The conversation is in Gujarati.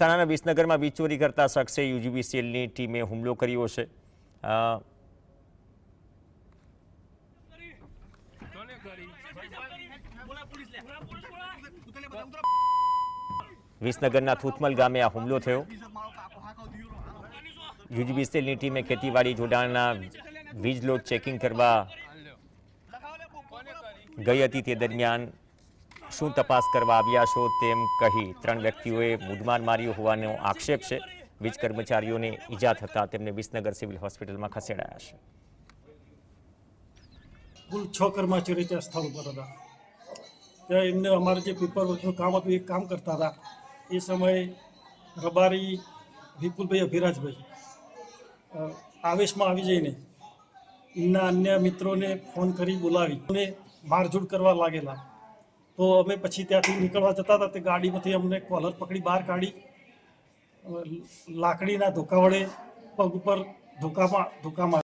મહેસાણાના વિસનગરમાં વીજ ચોરી કરતા શખ્સે યુજીબીસીએલની ટીમે હુમલો કર્યો છે। વિસનગરના થૂથમલ ગામે આ હુમલો થયો। યુજીબીસીએલની ટીમે ખેતીવાડી જોડાણના વીજ લોડ ચેકિંગ કરવા ગઈ હતી। તે દરમિયાન શું તપાસ કરવા આવ્યા છો તેમ કહી 3 વ્યક્તિઓએ મુદ્દામાર માર્યો હોવાનો આક્ષેપ છે। વીજ કર્મચારીઓને ઈજા થતા તેમને વિસનગર સિવિલ હોસ્પિટલમાં ખસેડાયા છે। કુલ 6 કર્મચારીઓ ત્યાં સ્થળ ઉપર હતા। ત્યાં એમને અમારે જે પેપર વર્કનું કામ હતું એ કામ કરતા હતા। એ સમયે રબારી વિપુલભાઈ અભિરાજભાઈ આવેશમાં આવી જઈને એમના અન્ય મિત્રોને ફોન કરી બોલાવી અને મારઝૂડ કરવા લાગેલા। તો અમે પછી ત્યાંથી નીકળવા જતા હતા તે ગાડીમાંથી અમને કોલર પકડી બહાર કાઢી લાકડીના ધોકા વડે પગ ઉપર ધોકા માર્યા।